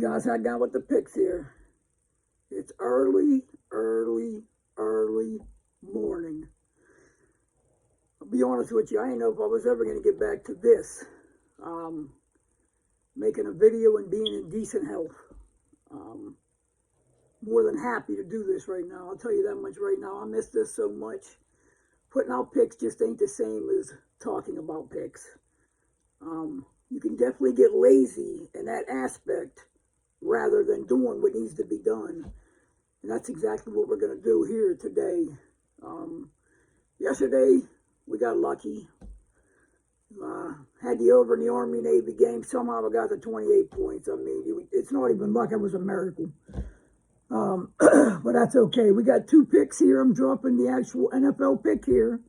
guys, I got with the picks here. It's early morning. I'll be honest with you, I didn't know if I was ever going to get back to this. Making a video and being in decent health. More than happy to do this right now. I'll tell you that much right now. I miss this so much. Putting out picks just ain't the same as talking about picks. You can definitely get lazy in that aspect rather than doing what needs to be done. And that's exactly what we're going to do here today. Yesterday, we got lucky. Had the over in the Army-Navy game. Somehow I got the 28 points. I mean, it's not even luck. It was a miracle. But that's okay. We got two picks here. I'm dropping the actual NFL pick here.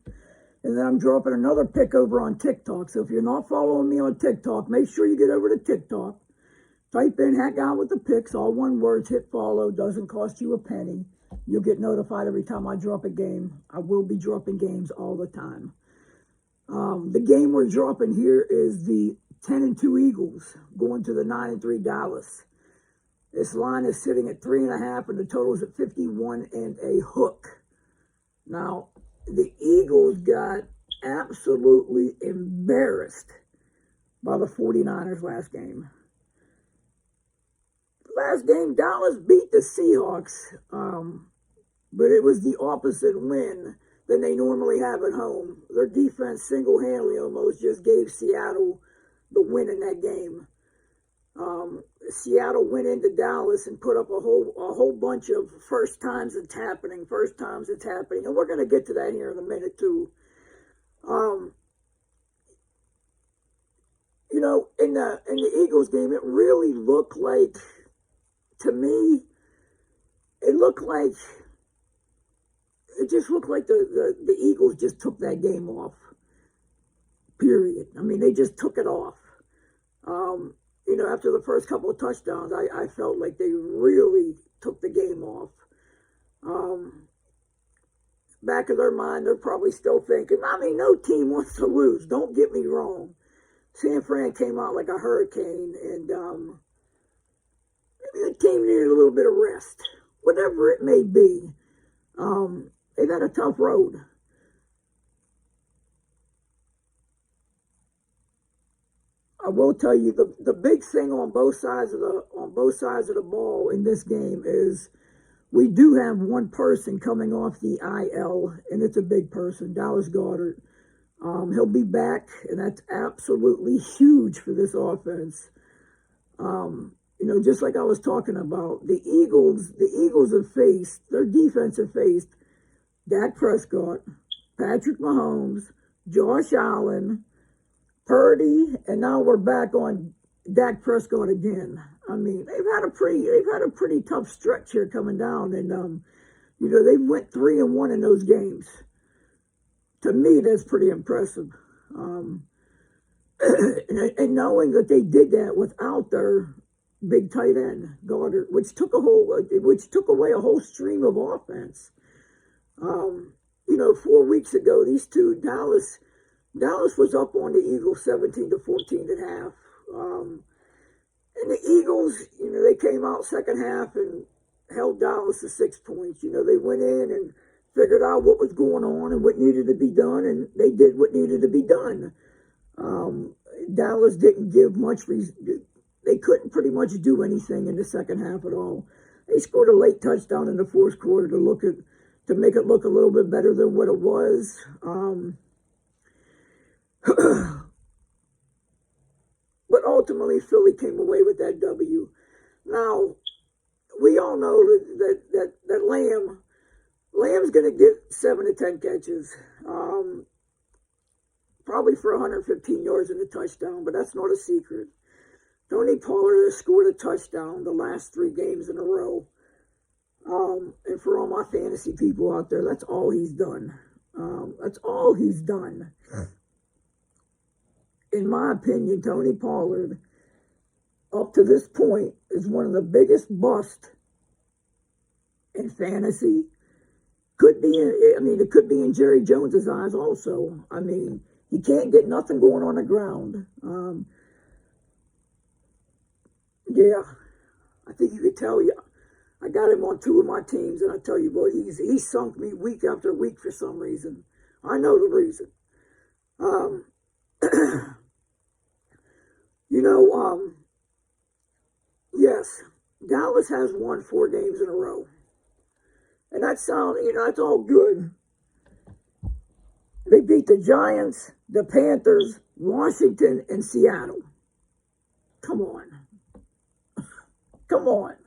And then I'm dropping another pick over on TikTok. So if you're not following me on TikTok, make sure you get over to TikTok. Type in Hat Guy with the Picks, all one word, hit follow. Doesn't cost you a penny. You'll get notified every time I drop a game. I will be dropping games all the time. The game we're dropping here is the 10-2 Eagles going to the 9-3 Dallas. This line is sitting at 3.5, and the total is at 51 and a hook. Now, the Eagles got absolutely embarrassed by the 49ers last game. Last game, Dallas beat the Seahawks, but it was the opposite win than they normally have at home. Their defense single-handedly almost just gave Seattle the win in that game. Seattle went into Dallas and put up a whole bunch of first times it's happening, and we're going to get to that here in a minute too. You know, in the Eagles game, it really looked like, to me, it just looked like the Eagles just took that game off. Period. I mean, they just took it off. You know, after the first couple of touchdowns, I felt like they really took the game off. Back of their mind, they're probably still thinking, I mean, no team wants to lose. Don't get me wrong. San Fran came out like a hurricane, and maybe the team needed a little bit of rest. Whatever it may be. They got a tough road. I will tell you the big thing on both sides of the ball in this game is we do have one person coming off the IL, and it's a big person, Dallas Goedert. He'll be back, and that's absolutely huge for this offense. You know, just like I was talking about, the Eagles have faced, their defense have faced Dak Prescott, Patrick Mahomes, Josh Allen, Purdy, and now we're back on Dak Prescott again. I mean, they've had a pretty tough stretch here coming down, and you know, they went 3-1 in those games. To me, that's pretty impressive. And knowing that they did that without their big tight end, Goddard, which took away a whole stream of offense. You know, 4 weeks ago, these two, Dallas was up on the Eagles 17-14 at half. And the Eagles, you know, they came out second half and held Dallas to 6 points. You know, they went in and figured out what was going on and what needed to be done, and they did what needed to be done. Dallas didn't give much reason. They couldn't pretty much do anything in the second half at all. They scored a late touchdown in the fourth quarter to make it look a little bit better than what it was. But ultimately, Philly came away with that W. Now, we all know that Lamb's going to get 7 to 10 catches, probably for 115 yards and a touchdown, but that's not a secret. Tony Pollard has scored a touchdown the last 3 games in a row. And for all my fantasy people out there, that's all he's done. That's all he's done. In my opinion, Tony Pollard, up to this point, is one of the biggest busts in fantasy. It could be in Jerry Jones's eyes also. I mean, he can't get nothing going on the ground. Yeah. I think you could tell you. I got him on 2 of my teams, and I tell you, boy, he sunk me week after week for some reason. I know the reason. Yes, Dallas has won 4 games in a row. And that's all good. They beat the Giants, the Panthers, Washington, and Seattle. Come on. Come on.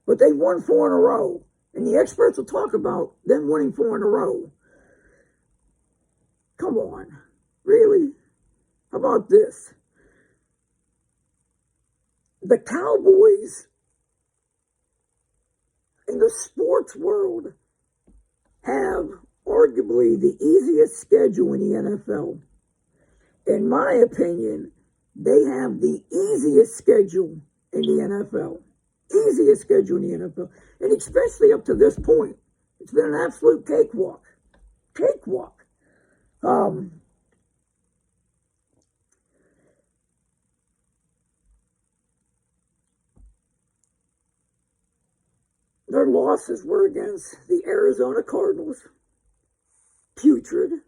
But they won 4 in a row. And the experts will talk about them winning 4 in a row. Come on. Really? How about this? The Cowboys in the sports world have arguably the easiest schedule in the NFL. In my opinion, they have the easiest schedule in the NFL. Easiest schedule in the NFL. And especially up to this point, it's been an absolute cakewalk. Cakewalk. Their losses were against the Arizona Cardinals, putrid,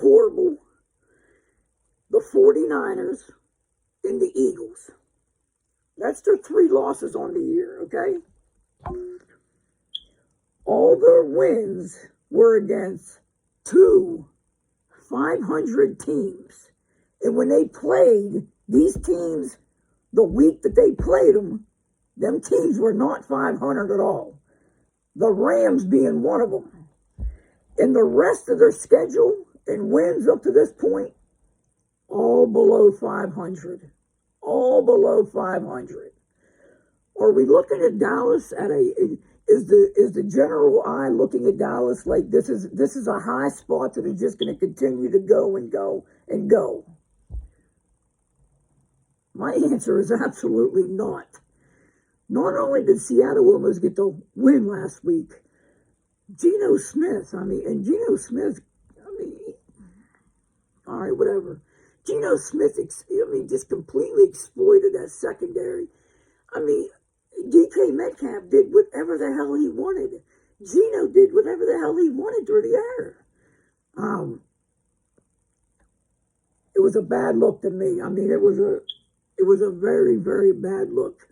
horrible, the 49ers, and the Eagles. That's their 3 losses on the year, okay? All their wins were against 2 500 teams. And when they played these teams the week that they played them teams were not 500 at all. The Rams being one of them. And the rest of their schedule and wins up to this point, all below 500. All below 500. Are we looking at Dallas is the general eye looking at Dallas like this is a high spot that is just going to continue to go and go and go? My answer is absolutely not. Not only did Seattle almost get the win last week, Geno Smith, all right, whatever. Geno Smith, just completely exploited that secondary. DK Metcalf did whatever the hell he wanted. Geno did whatever the hell he wanted through the air. It was a bad look to me. It was a very, very bad look.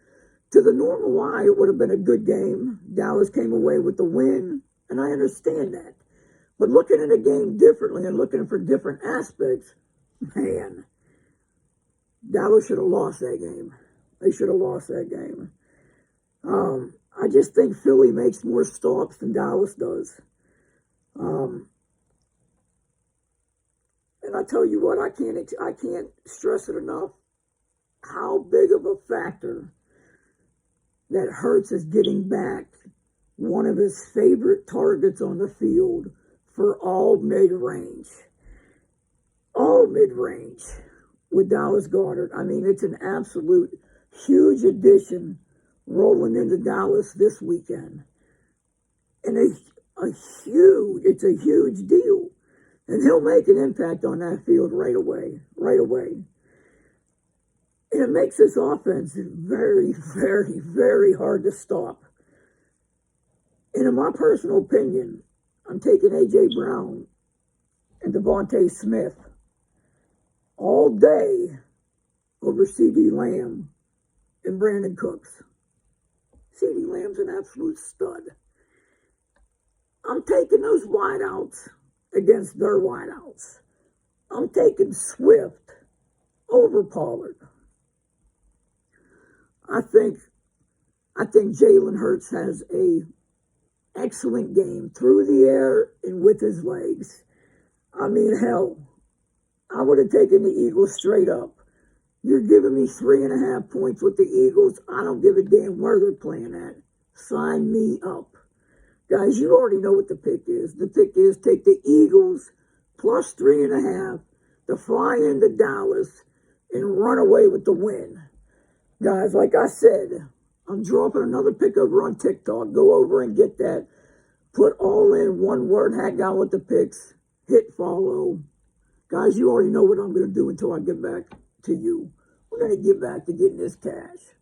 To the normal eye, it would have been a good game. Dallas came away with the win, and I understand that. But looking at a game differently and looking for different aspects, man, Dallas should have lost that game. They should have lost that game. I just think Philly makes more stops than Dallas does. And I tell you what, I can't stress it enough how big of a factor that Hurts is getting back one of his favorite targets on the field for all mid-range. All mid-range with Dallas Goedert. It's an absolute huge addition rolling into Dallas this weekend. And it's a huge deal. And he'll make an impact on that field right away. And it makes this offense very, very, very hard to stop. And in my personal opinion, I'm taking A.J. Brown and Devontae Smith all day over C.D. Lamb and Brandon Cooks. C.D. Lamb's an absolute stud. I'm taking those wideouts against their wideouts. I'm taking Swift over Pollard. I think Jalen Hurts has a excellent game through the air and with his legs. Hell, I would have taken the Eagles straight up. You're giving me 3.5 points with the Eagles. I don't give a damn where they're playing at. Sign me up. Guys, you already know what the pick is. The pick is take the Eagles plus 3.5 to fly into Dallas and run away with the win. Guys, like I said, I'm dropping another pick over on TikTok. Go over and get that. Put all in one word, Hack Out with the Picks. Hit follow. Guys, you already know what I'm going to do until I get back to you. We're going to get back to getting this cash.